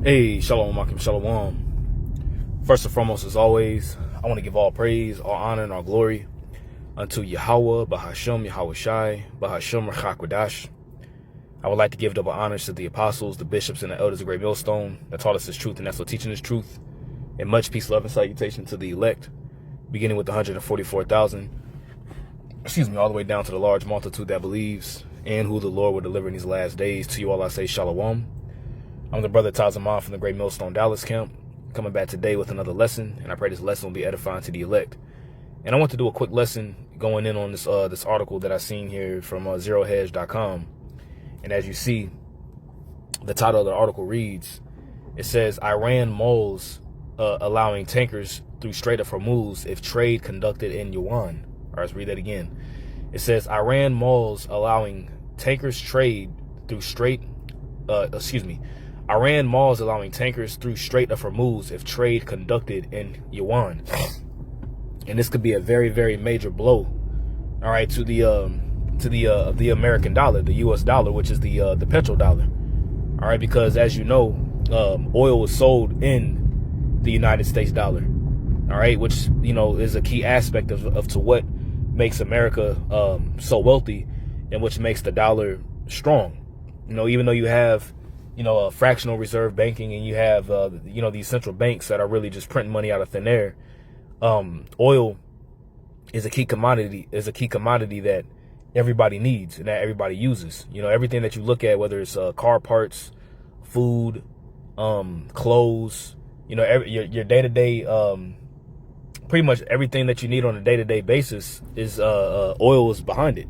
Hey, Shalom, Akim Shalom. First and foremost, as always, I want to give all praise, all honor, and all glory unto Yahweh, Bahashem, Yahweh Shai, Bahashem, Rachakwadash. I would like to give double honors to the apostles, the bishops, and the elders of Great Millstone that taught us this truth and that's what teaching this truth. And much peace, love, and salutation to the elect, beginning with the 144,000, all the way down to the large multitude that believes and who the Lord will deliver in these last days. To you all I say Shalom. I'm the brother Tazamah from the Great Millstone Dallas camp, coming back today with another lesson, and I pray this lesson will be edifying to the elect. And I want to do a quick lesson going in on this this article that I seen here from zerohedge.com. And as you see, the title of the article reads, it says, Iran mulls allowing tankers through Strait of Hormuz if trade conducted in Yuan. All right, let's read that again. It says, Iran mulls allowing tankers trade through Iran malls allowing tankers through Strait of Hormuz if trade conducted in Yuan. And this could be a very, very major blow, all right, to the American dollar, the U.S. dollar, which is the petrodollar, all right, because as you know, oil was sold in the United States dollar, all right, which is a key aspect of to what makes America so wealthy and which makes the dollar strong. Even though you have a fractional reserve banking and you have, these central banks that are really just printing money out of thin air. Oil is a key commodity that everybody needs and that everybody uses. Everything that you look at, whether it's car parts, food, clothes, your day-to-day, pretty much everything that you need on a day-to-day basis is oil is behind it,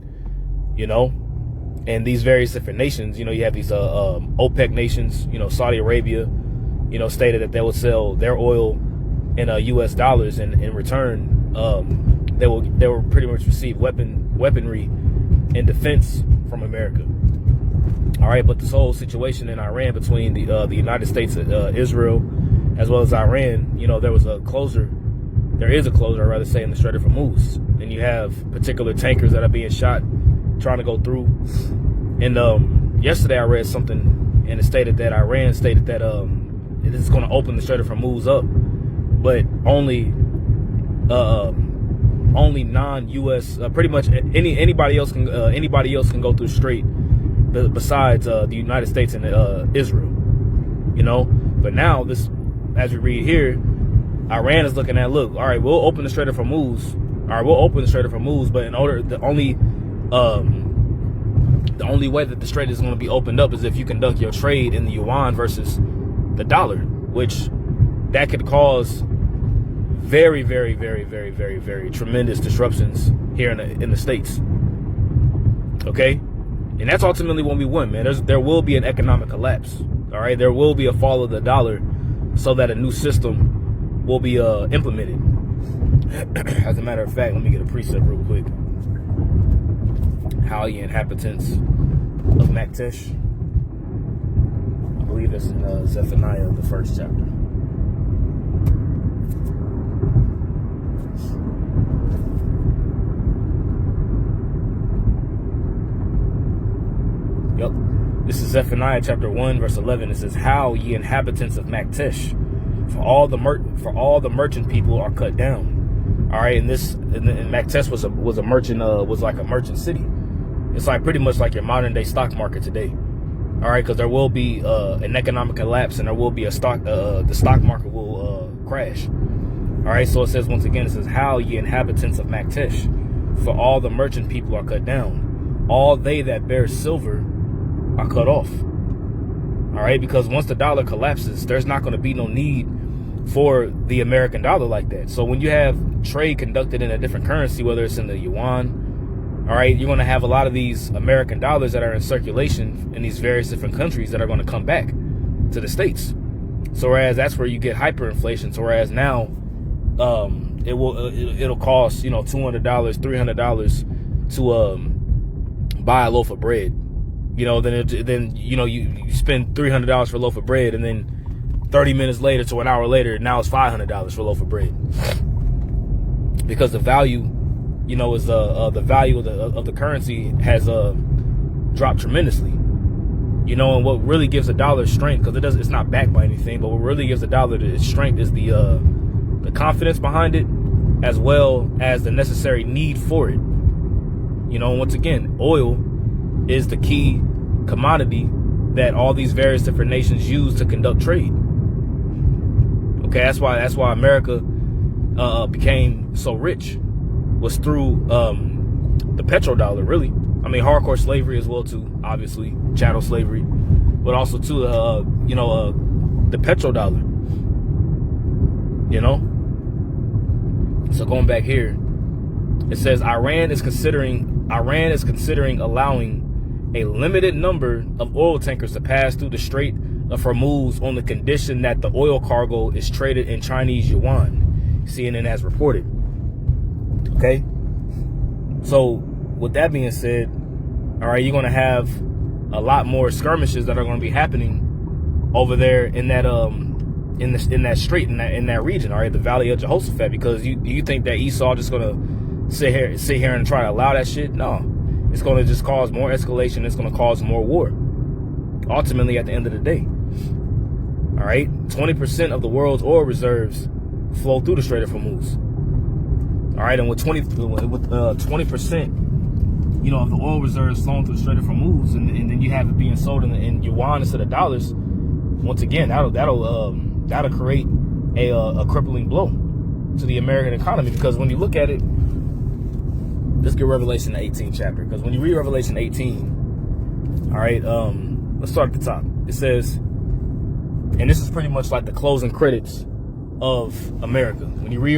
And these various different nations, you have these OPEC nations, Saudi Arabia, stated that they will sell their oil in U.S. dollars, and in return, they will pretty much receive weaponry and defense from America. All right, but this whole situation in Iran between the United States, Israel, as well as Iran, there is a closure, I'd rather say, in the Strait of Hormuz, and you have particular tankers that are being shot trying to go through. And yesterday I read something, and it stated that Iran stated that it is going to open the Strait of Hormuz up, but only non-U.S. Pretty much anybody else can go through Strait besides the United States and Israel. But now this, as we read here, Iran is looking at, look, all right, we'll open the Strait of Hormuz. All right, we'll open the Strait of Hormuz, but the only way that the strait is going to be opened up is if you conduct your trade in the yuan versus the dollar, which that could cause very, very, very, very, very, very tremendous disruptions here in the States. Okay, and that's ultimately when we win, man. There will be an economic collapse. All right, there will be a fall of the dollar, so that a new system will be implemented. As a matter of fact, let me get a precept real quick. How ye inhabitants of Maktesh. I believe it's in Zephaniah, the first chapter. Yep. This is Zephaniah chapter 1, verse 11. It says, How ye inhabitants of Maktesh, for all the merchant people are cut down. All right, and Maktesh was a merchant, was like a merchant city. It's like pretty much like your modern day stock market today. All right, because there will be an economic collapse, and there will be the stock market will crash. All right, so it says once again, it says, How ye inhabitants of Maktesh, for all the merchant people are cut down. All they that bear silver are cut off. All right, because once the dollar collapses, there's not going to be no need for the American dollar like that. So when you have trade conducted in a different currency, whether it's in the yuan, all right, you're going to have a lot of these American dollars that are in circulation in these various different countries that are going to come back to the States. So whereas that's where you get hyperinflation. So whereas now it'll cost $200, $300 to buy a loaf of bread. Then you spend $300 for a loaf of bread, and then 30 minutes later to an hour later, now it's $500 for a loaf of bread, because the value is the value of the currency has dropped tremendously. You know, and what really gives the dollar strength, because it's not backed by anything, but what really gives the dollar its strength is the confidence behind it, as well as the necessary need for it. You know, once again, oil is the key commodity that all these various different nations use to conduct trade. Okay, that's why America became so rich, was through the petrodollar, really. I mean, hardcore slavery as well too, obviously, chattel slavery, but also too, the petrodollar. You know. So going back here, it says Iran is considering allowing a limited number of oil tankers to pass through the Strait of Hormuz on the condition that the oil cargo is traded in Chinese yuan. CNN has reported. Okay. So with that being said, all right, you're going to have a lot more skirmishes that are going to be happening over there in that in that strait, in that region, all right, the Valley of Jehoshaphat, because you think that Esau just going to sit here and try to allow that shit? No, it's going to just cause more escalation. It's going to cause more war. Ultimately, at the end of the day, all right, 20% of the world's oil reserves flow through the Strait of Hormuz. All right, and with 20%, you know, of the oil reserves flowing through the Strait of Hormuz, and then you have it being sold in yuan instead of dollars. Once again, that'll create a crippling blow to the American economy, because when you look at it, let's get Revelation the 18th chapter, because when you read Revelation 18, all right, let's start at the top. It says, and this is pretty much like the closing credits of America. When you read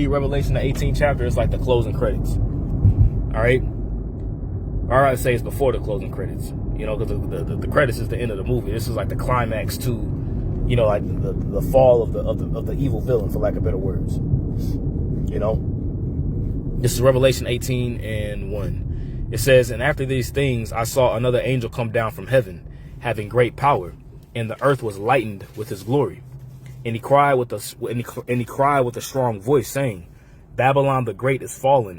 Revelation the 18th chapter, it's like the closing credits. All right. All right, say it's before the closing credits, you know, because the credits is the end of the movie. This is like the climax to, you know, like the fall of the evil villain, for lack of better words. You know, this is Revelation 18:1. It says, and after these things, I saw another angel come down from heaven, having great power, and the earth was lightened with his glory. And he cried with a strong voice, saying, Babylon the Great is fallen,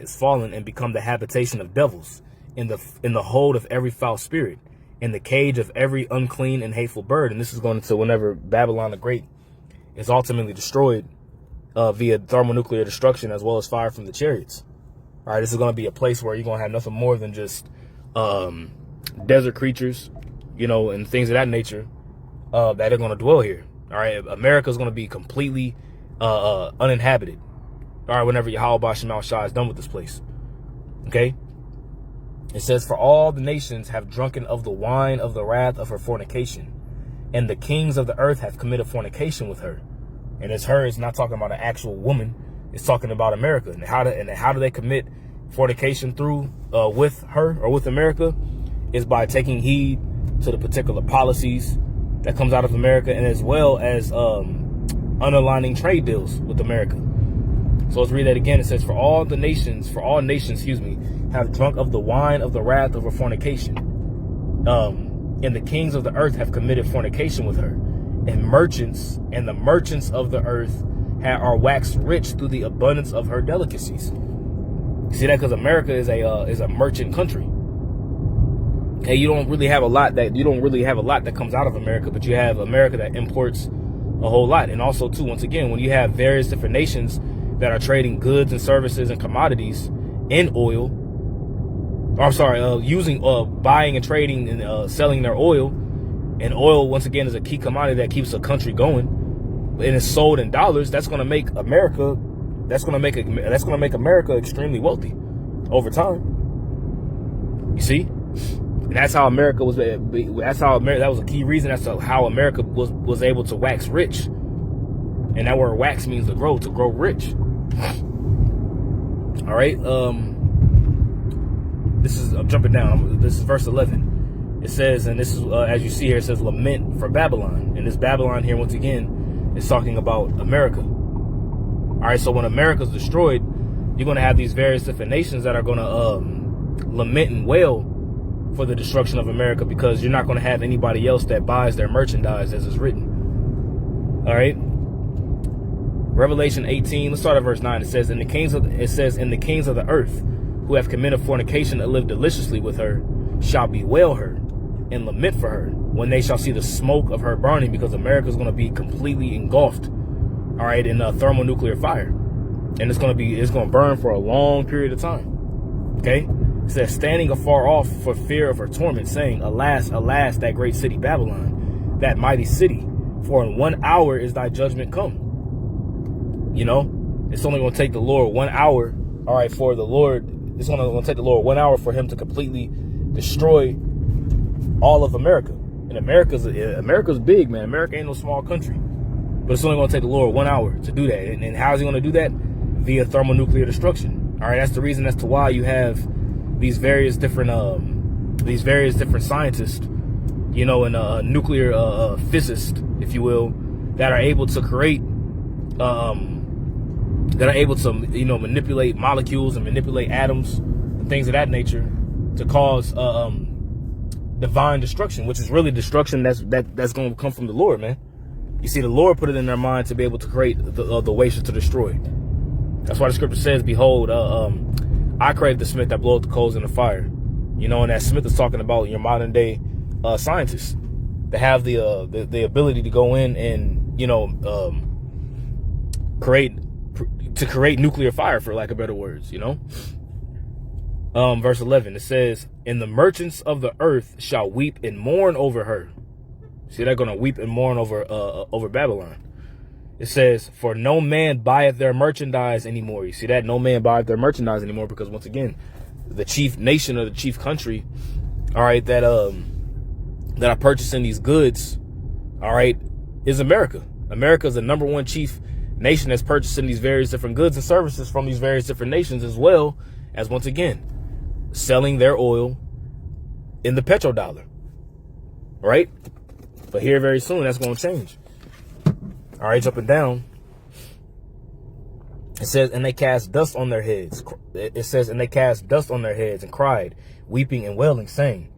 and become the habitation of devils, in the hold of every foul spirit, in the cage of every unclean and hateful bird. And this is going into whenever Babylon the Great is ultimately destroyed via thermonuclear destruction, as well as fire from the chariots. All right, this is going to be a place where you're going to have nothing more than just desert creatures, you know, and things of that nature that are going to dwell here. All right, America is going to be completely uninhabited. All right, whenever Yahweh Bashem Shah is done with this place. Okay. It says, for all the nations have drunken of the wine of the wrath of her fornication, and the kings of the earth have committed fornication with her. And it's her, it's not talking about an actual woman. It's talking about America. And how do they commit fornication through with her or with America? Is by taking heed to the particular policies that comes out of America, and as well as underlining trade deals with America. So let's read that again. It says, for all nations, have drunk of the wine of the wrath of her fornication. And the kings of the earth have committed fornication with her. And the merchants of the earth are waxed rich through the abundance of her delicacies. See that? Because America is a merchant country. Okay, you don't really have a lot that comes out of America, but you have America that imports a whole lot. And also too, once again, when you have various different nations that are trading goods and services and commodities in oil, buying and trading and selling their oil, and oil once again is a key commodity that keeps a country going, and it's sold in dollars. That's going to make America extremely wealthy over time. You see, and that's how America was. That was a key reason as to how America was able to wax rich. And that word wax means to grow rich. All right. I'm jumping down. This is verse 11. It says, and this is, as you see here, it says lament for Babylon. And this Babylon here, once again, is talking about America. All right. So when America's destroyed, you're going to have these various different nations that are going to lament and wail for the destruction of America, because you're not going to have anybody else that buys their merchandise, as is written. All right. Revelation 18, let's start at verse 9. It says, in the kings of the earth who have committed fornication and lived deliciously with her shall bewail her, and lament for her when they shall see the smoke of her burning, because America is going to be completely engulfed, all right, in a thermonuclear fire. And it's going to burn for a long period of time. Okay? It says, standing afar off for fear of her torment, saying, alas, alas, that great city Babylon, that mighty city, for in 1 hour is thy judgment come. You know, it's only going to take the Lord 1 hour, all right, for the Lord, it's only going to take the Lord 1 hour for him to completely destroy all of America. And America's big, man. America ain't no small country. But it's only going to take the Lord 1 hour to do that. And how is he going to do that? Via thermonuclear destruction. All right, that's the reason as to why you have these various different scientists, you know, and nuclear physicists, if you will, that are able to create, you know, manipulate molecules and manipulate atoms and things of that nature to cause divine destruction, which is really destruction that's going to come from the Lord, man. You see, the Lord put it in their mind to be able to create the ways to destroy. That's why the scripture says, behold, I created the smith that bloweth the coals in the fire. You know, and that smith is talking about your modern day scientists that have the ability to go in and, you know, create nuclear fire, for lack of better words, you know. Verse 11, it says, and the merchants of the earth shall weep and mourn over her. See, they're going to weep and mourn over Babylon. It says, for no man buyeth their merchandise anymore. You see that? No man buyeth their merchandise anymore, because once again, the chief nation or the chief country, all right, that are purchasing these goods, all right, is America. America is the #1 chief nation that's purchasing these various different goods and services from these various different nations, as well as, once again, selling their oil in the petrodollar, right? But here very soon, that's going to change. All right, jumping down. It says, and they cast dust on their heads. It says, and they cast dust on their heads and cried, weeping and wailing, saying,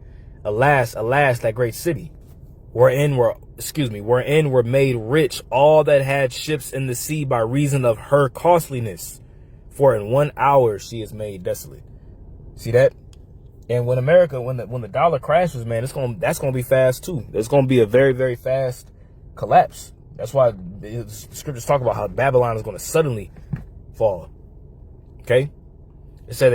alas, alas, that great city, wherein were made rich all that had ships in the sea by reason of her costliness. For in 1 hour she is made desolate. See that? And when the dollar crashes, man, that's gonna be fast too. There's gonna be a very, very fast collapse. That's why the scriptures talk about how Babylon is gonna suddenly fall. Okay? It said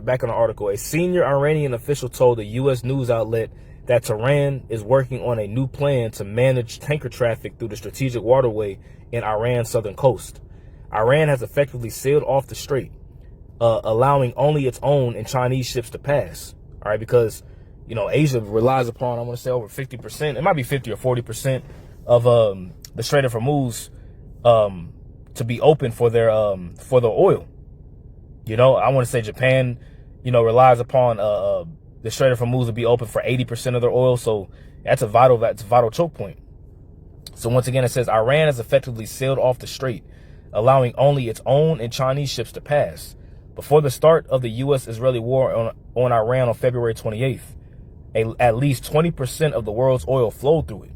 back in the article, a senior Iranian official told the U.S. news outlet that Tehran is working on a new plan to manage tanker traffic through the strategic waterway in Iran's southern coast. Iran has effectively sealed off the strait, allowing only its own and Chinese ships to pass. All right, because, you know, Asia relies upon, I want to say, over 50%. It might be 50 or 40% of the Strait of Hormuz to be open for their oil. You know, I want to say Japan, you know, relies upon the Strait of Hormuz to be open for 80% of their oil. So that's a vital choke point. So once again, it says Iran has effectively sealed off the strait, allowing only its own and Chinese ships to pass. Before the start of the U.S.-Israeli war on Iran on February 28th, at least 20% of the world's oil flowed through it.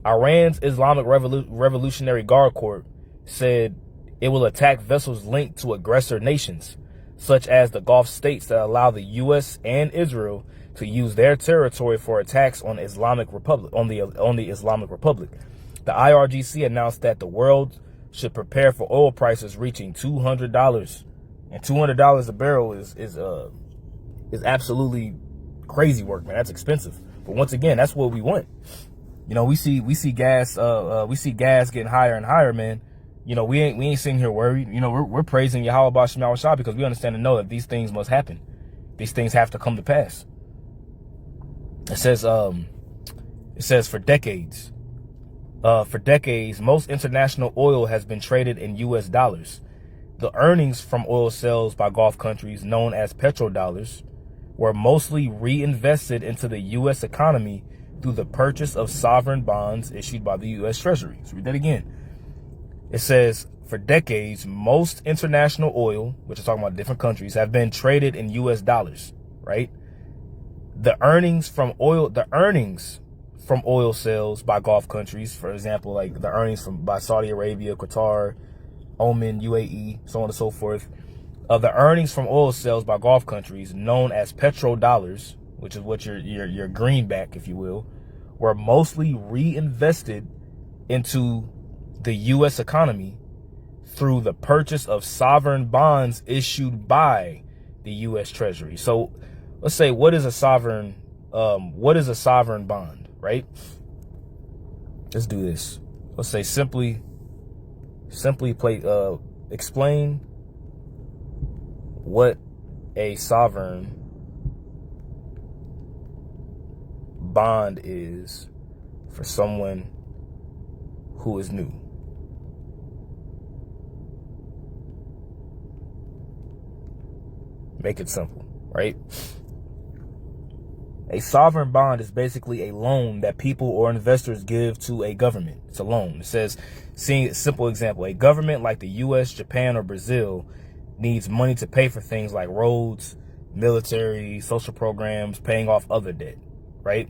Iran's Islamic Revolutionary Guard Corps said it will attack vessels linked to aggressor nations, such as the Gulf states that allow the U.S. and Israel to use their territory for attacks on the Islamic Republic. The IRGC announced that the world should prepare for oil prices reaching $200, and $200 a barrel is absolutely crazy work, man. That's expensive. But once again, that's what we want. You know, we see gas getting higher and higher, man. You know, we ain't sitting here worried. You know, we're praising Yahweh B'Shem Shah because we understand and know that these things must happen. These things have to come to pass. It says for decades, most international oil has been traded in U.S. dollars. The earnings from oil sales by Gulf countries, known as petrodollars, were mostly reinvested into the U.S. economy through the purchase of sovereign bonds issued by the U.S. Treasury. Let's read that again. It says, for decades, most international oil, which is talking about different countries, have been traded in U.S. dollars, right? The earnings from oil sales by Gulf countries, for example, like the earnings by Saudi Arabia, Qatar, Oman, UAE, so on and so forth. The earnings from oil sales by Gulf countries, known as petrodollars, which is what your greenback, if you will, were mostly reinvested into the U.S. economy through the purchase of sovereign bonds issued by the U.S. Treasury. So let's say, what is a sovereign bond, right? Let's do this. Let's say explain what a sovereign bond is for someone who is new. Make it simple, right? A sovereign bond is basically a loan that people or investors give to a government. It's a loan. It says, seeing a simple example, a government like the US, Japan, or Brazil needs money to pay for things like roads, military, social programs, paying off other debt, right?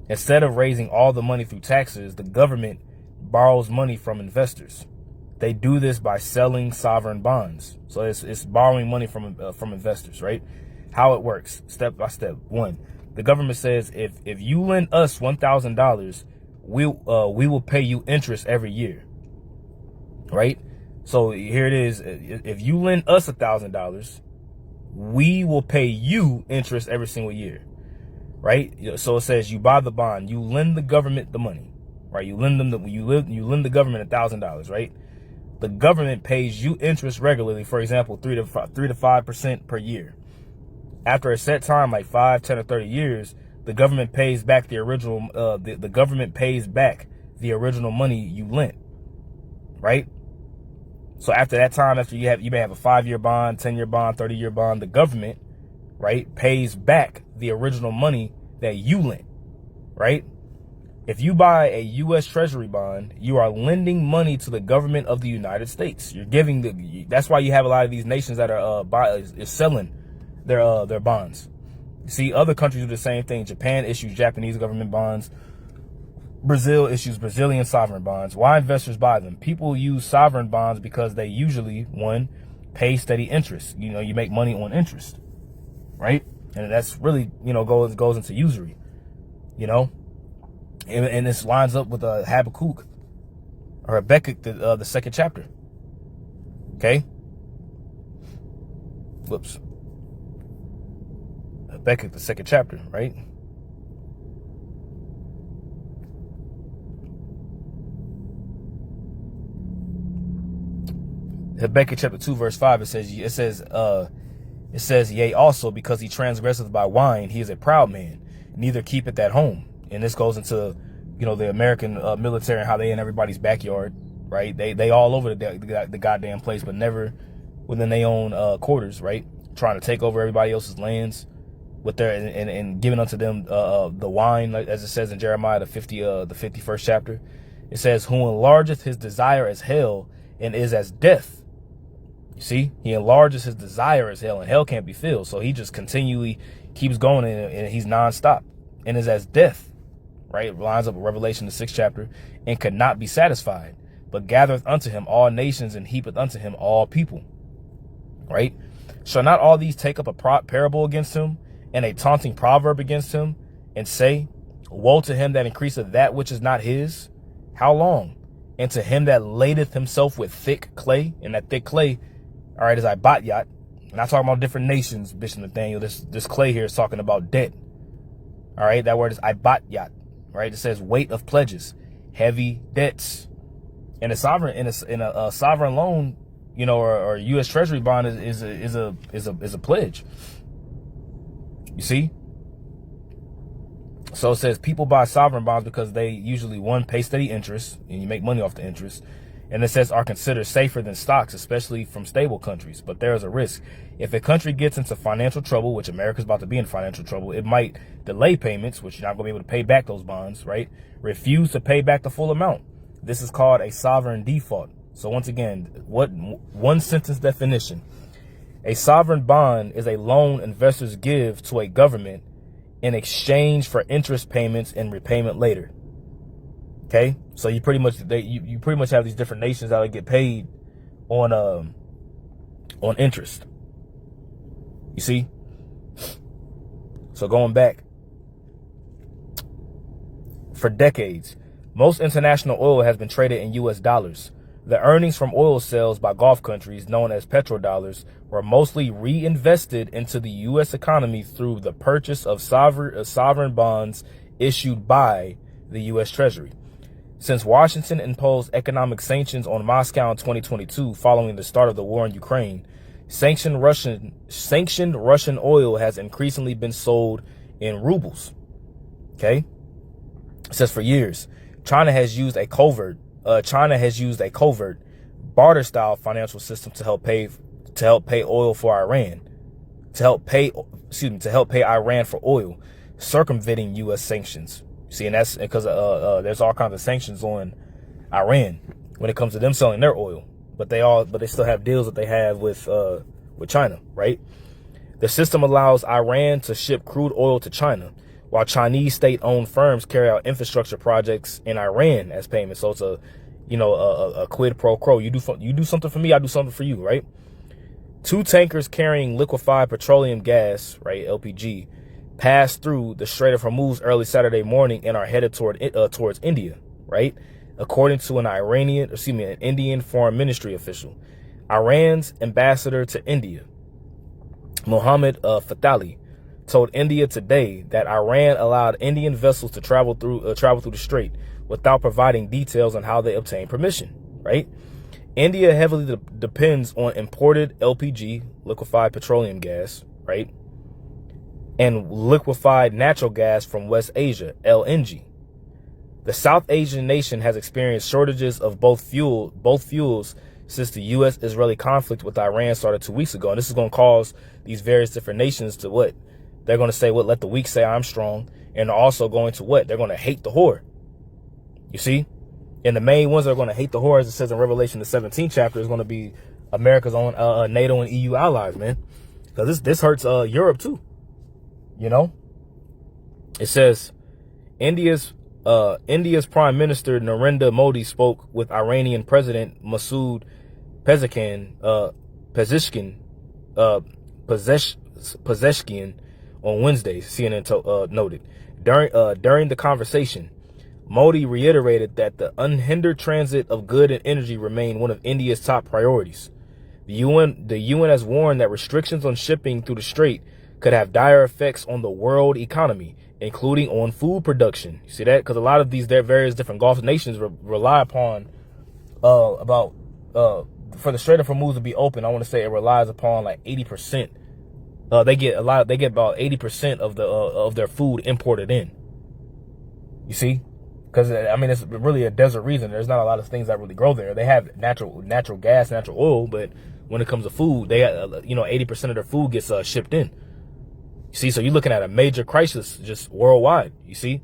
Instead of raising all the money through taxes, the government borrows money from investors. They do this by selling sovereign bonds. So it's borrowing money from investors, right? How it works, step by step. One, the government says, if you lend us $1,000, we will pay you interest every year, right? So here it is. If you lend us $1,000, we will pay you interest every single year, right? So it says you buy the bond, you lend the government the money, right? You lend the government $1,000, right? The government pays you interest regularly, for example, 3 to 5% per year. After a set time, like 5, 10, or 30 years, the government pays back the original. The government pays back the original money you lent, right? So after that time, after you may have a 5-year bond, 10-year bond, 30-year bond, the government, right, pays back the original money that you lent, right? If you buy a U.S. Treasury bond, you are lending money to the government of the United States. You're giving that's why you have a lot of these nations that are selling their bonds. You see, other countries do the same thing. Japan issues Japanese government bonds. Brazil issues Brazilian sovereign bonds. Why investors buy them? People use sovereign bonds because they usually, one, pay steady interest. You know, you make money on interest, right? And that's really, goes into usury, And this lines up with Habakkuk or Habakkuk, the second chapter. Okay. Whoops. Habakkuk, the second chapter, right? Habakkuk chapter 2, verse 5, it says, yea, also because he transgresseth by wine, he is a proud man, neither keepeth at home. And this goes into, the American military and how they in everybody's backyard, right? They all over the goddamn place, but never within their own quarters, right? Trying to take over everybody else's lands with their and giving unto them the wine, like, as it says in Jeremiah the 51st chapter. It says, who enlargeth his desire as hell and is as death. You see, he enlarges his desire as hell, and hell can't be filled. So he just continually keeps going, and he's nonstop, and is as death, right? Lines up with Revelation, the 6th chapter, and could not be satisfied, but gathereth unto him all nations, and heapeth unto him all people, right? Shall not all these take up a parable against him, and a taunting proverb against him, and say, woe to him that increaseth that which is not his? How long? And to him that ladeth himself with thick clay, and that thick clay, all right, is Ibatyat. I'm not talking about different nations, Bishop Nathaniel. This clay here is talking about debt. All right, that word is Ibatyat. Right, it says weight of pledges, heavy debts. And a sovereign a sovereign loan, or U.S. Treasury bond is a pledge. You see. So it says people buy sovereign bonds because they usually, one, pay steady interest, and you make money off the interest. And it says are considered safer than stocks, especially from stable countries. But there is a risk. If a country gets into financial trouble, which America's about to be in financial trouble, it might delay payments, which you're not going to be able to pay back those bonds, right? Refuse to pay back the full amount. This is called a sovereign default. So once again, one sentence definition. A sovereign bond is a loan investors give to a government in exchange for interest payments and repayment later. Okay, so you pretty much have these different nations that get paid on interest. You see. So going back, for decades. Most international oil has been traded in U.S. dollars. The earnings from oil sales by Gulf countries, known as petrodollars, were mostly reinvested into the U.S. economy through the purchase of sovereign bonds issued by the U.S. Treasury. Since Washington imposed economic sanctions on Moscow in 2022 following the start of the war in Ukraine, sanctioned Russian oil has increasingly been sold in rubles. Okay? It says for years, China has used a covert barter-style financial system to help pay oil for Iran, to help pay Iran for oil, circumventing U.S. sanctions. See, and that's because there's all kinds of sanctions on Iran when it comes to them selling their oil, but they still have deals that they have with China, right? The system allows Iran to ship crude oil to China, while Chinese state-owned firms carry out infrastructure projects in Iran as payment. So it's a quid pro quo. You do something for me, I do something for you, right? 2 tankers carrying liquefied petroleum gas, right, LPG, passed through the Strait of Hormuz early Saturday morning and are headed towards India, right? According to an Indian foreign ministry official. Iran's ambassador to India, Mohammad Fatali, told India today that Iran allowed Indian vessels to travel through the strait without providing details on how they obtained permission, right? India heavily depends on imported LPG, liquefied petroleum gas, right? And liquefied natural gas from West Asia, LNG. The South Asian nation has experienced shortages of both fuels since the U.S.-Israeli conflict with Iran started 2 weeks ago. And this is going to cause these various different nations to what? They're going to say, let the weak say I'm strong. And they're also going to what? They're going to hate the whore. You see? And the main ones that are going to hate the whore, as it says in Revelation, the 17th chapter, is going to be America's own NATO and EU allies, man. Because this hurts Europe too. You know? It says India's Prime Minister Narendra Modi spoke with Iranian President Masoud Pezeshkian on Wednesday, CNN noted. During the conversation, Modi reiterated that the unhindered transit of goods and energy remain one of India's top priorities. The UN has warned that restrictions on shipping through the strait could have dire effects on the world economy, including on food production. You see that? Because a lot of these various different Gulf nations rely upon for the Strait of Hormuz to be open. I want to say it relies upon like 80%. They get about 80% of their food imported in. You see? Because I mean, it's really a desert region. There's not a lot of things that really grow there. They have natural gas, natural oil, but when it comes to food, they 80% of their food gets shipped in. You see, so you're looking at a major crisis just worldwide. You see,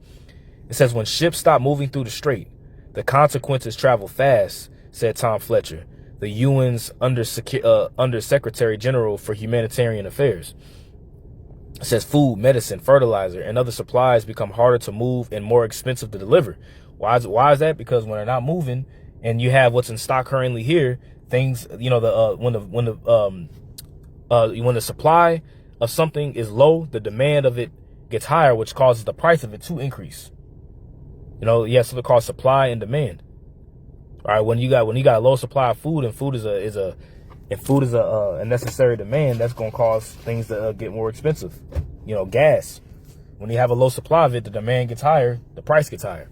it says when ships stop moving through the strait, the consequences travel fast, said Tom Fletcher, the UN's Undersecretary General for Humanitarian Affairs. It says food, medicine, fertilizer, and other supplies become harder to move and more expensive to deliver. Why is that? Because when they're not moving and you have what's in stock currently here, things, when the supply of something is low, the demand of it gets higher, which causes the price of it to increase. Yes, it's called supply and demand. All right, when you got a low supply of food, and food is a necessary demand, that's going to cause things to get more expensive. Gas. When you have a low supply of it, the demand gets higher, the price gets higher.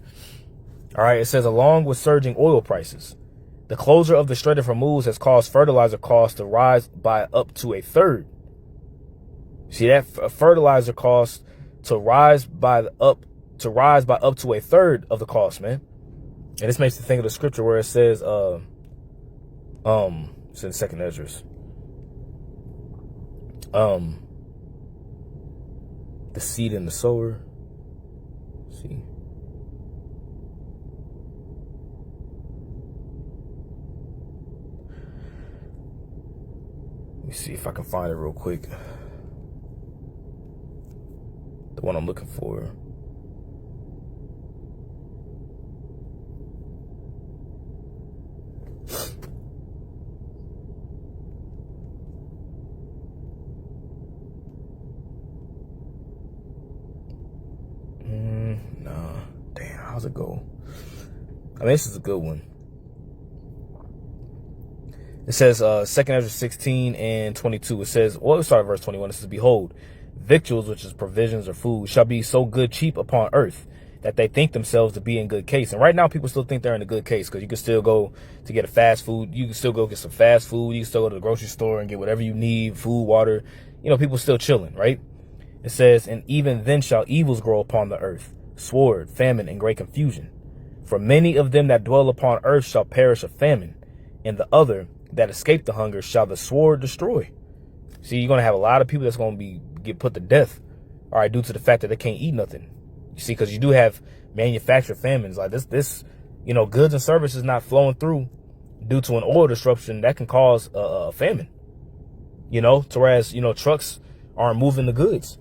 All right, it says along with surging oil prices, the closure of the Strait of Hormuz has caused fertilizer costs to rise by up to a third. See that? Fertilizer costs to rise by up to a third of the cost, man. And this makes me think of the scripture where it says, it's in 2nd Esdras. The seed and the sower. Let's see. Let me see if I can find it real quick. The one I'm looking for. How's it go? I mean, this is a good one. It says, 2nd Ezra 16 and 22. It says, well, let's start at verse 21. It says, behold, victuals, which is provisions or food, shall be so good cheap upon earth that they think themselves to be in good case. And right now, people still think they're in a good case because you can still go to get a fast food. You can still go get some fast food. You can still go to the grocery store and get whatever you need, food, water. You know, people still chilling, right? It says, and even then shall evils grow upon the earth, sword, famine, and great confusion. For many of them that dwell upon earth shall perish of famine, and the other that escape the hunger shall the sword destroy. See, you're going to have a lot of people that's going to get put to death, all right, due to the fact that they can't eat nothing. You see, because you do have manufactured famines like this, you know, goods and services not flowing through due to an oil disruption that can cause a famine, you know, to whereas, you know, trucks aren't moving the goods.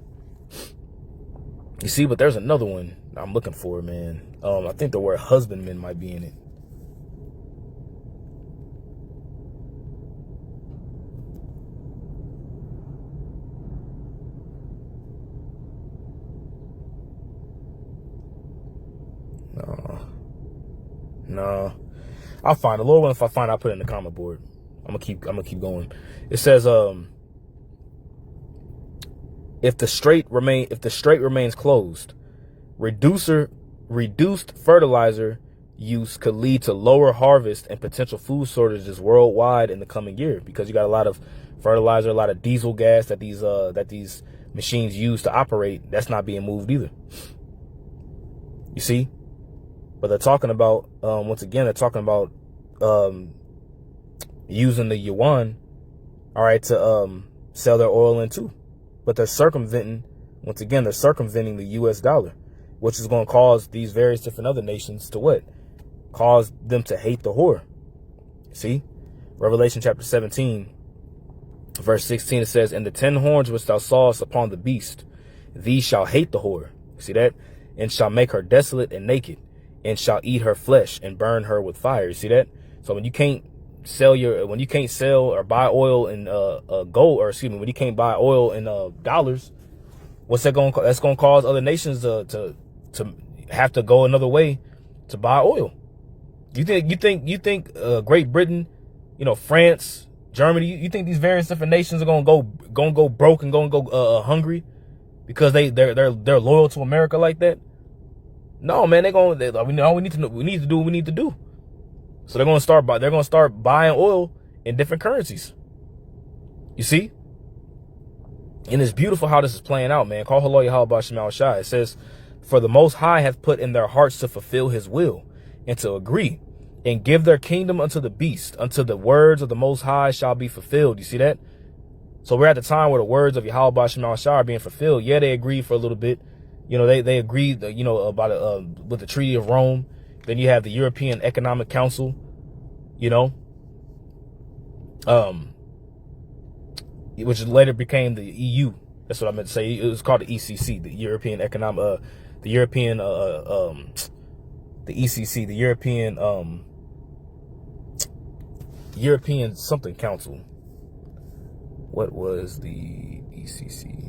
You see, but there's another one I'm looking for, man. I think the word husbandman might be in it. No, I'll find the Lord one. If I find, I'll put it in the comment board. I'm gonna keep going. It says, if the strait remains closed, reduced fertilizer use could lead to lower harvest and potential food shortages worldwide in the coming year, because you got a lot of fertilizer, a lot of diesel gas that these machines use to operate. That's not being moved either. You see? But they're talking about, once again, they're talking about using the Yuan, all right, to sell their oil in too. But they're circumventing the U.S. dollar, which is going to cause these various different other nations to what? Cause them to hate the whore. See? Revelation chapter 17, verse 16, it says, and the 10 horns which thou sawest upon the beast, these shall hate the whore. See that? And shall make her desolate and naked, and shall eat her flesh and burn her with fire. You see that? So when you can't sell or buy oil in gold, or excuse me, when you can't buy oil in dollars, what's that going? That's going to cause other nations to have to go another way to buy oil. You think Great Britain, you know, France, Germany, you think these various different nations are going to go broke and going to go hungry because they're loyal to America like that? No, man, we need to do what we need to do. So they're going to start buying oil in different currencies. You see? And it's beautiful how this is playing out, man. Call Halo Yahweh Shemal Shai. It says, for the Most High hath put in their hearts to fulfill his will and to agree and give their kingdom unto the beast, until the words of the Most High shall be fulfilled. You see that? So we're at the time where the words of Yahweh Shemal Shai are being fulfilled. Yeah, they agreed for a little bit. You know, they agreed, you know, about with the Treaty of Rome. Then you have the European Economic Council, you know, which later became the EU. That's what I meant to say. It was called the ECC, the European Economic, the ECC, the European something Council. What was the ECC?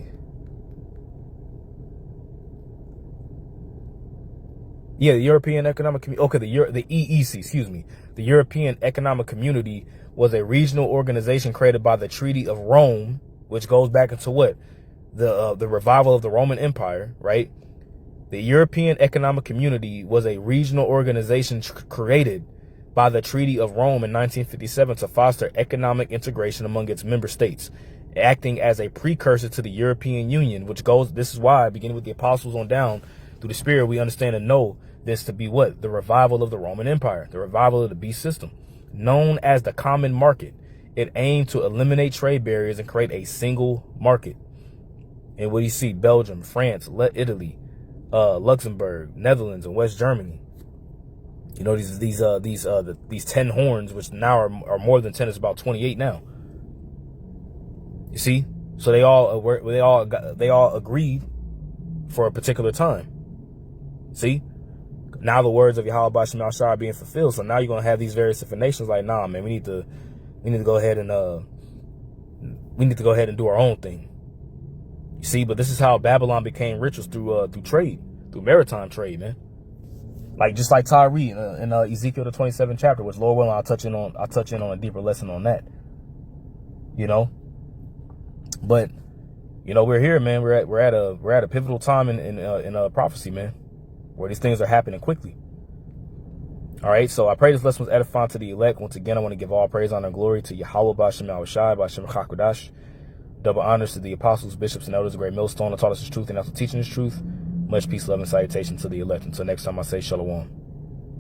Yeah, the European Economic Community. Okay, the EEC, excuse me. The European Economic Community was a regional organization created by the Treaty of Rome, which goes back into what? The revival of the Roman Empire, right? The European Economic Community was a regional organization created by the Treaty of Rome in 1957 to foster economic integration among its member states, acting as a precursor to the European Union, this is why, beginning with the apostles on down, through the Spirit, we understand and know this to be what? The revival of the Roman Empire, the revival of the beast system, known as the common market. It aimed to eliminate trade barriers and create a single market. And what do you see? Belgium, France, Italy, Luxembourg, Netherlands, and West Germany. You know, these 10 horns, which now are more than 10, it's about 28 now. You see? So they all agreed for a particular time. See? Now the words of Yahweh Shemal Shai are being fulfilled. So now you're gonna have these various different nations like, nah, man, we need to go ahead and do our own thing. You see, but this is how Babylon became rich, was through trade, through maritime trade, man. Like just like Tyree in Ezekiel the 27th chapter, which Lord willing I'll touch in on a deeper lesson on that. You know, but you know we're here, man. We're at a pivotal time in prophecy, man, where these things are happening quickly. All right, so I pray this lesson was edifying to the elect. Once again, I want to give all praise, honor, and glory to Yahweh, B'Shem Yahushai, B'Shem Chakodash. Double honors to the apostles, bishops, and elders, a great millstone that taught us the truth and also teaching this truth. Much peace, love, and salutation to the elect. Until next time, I say shalom.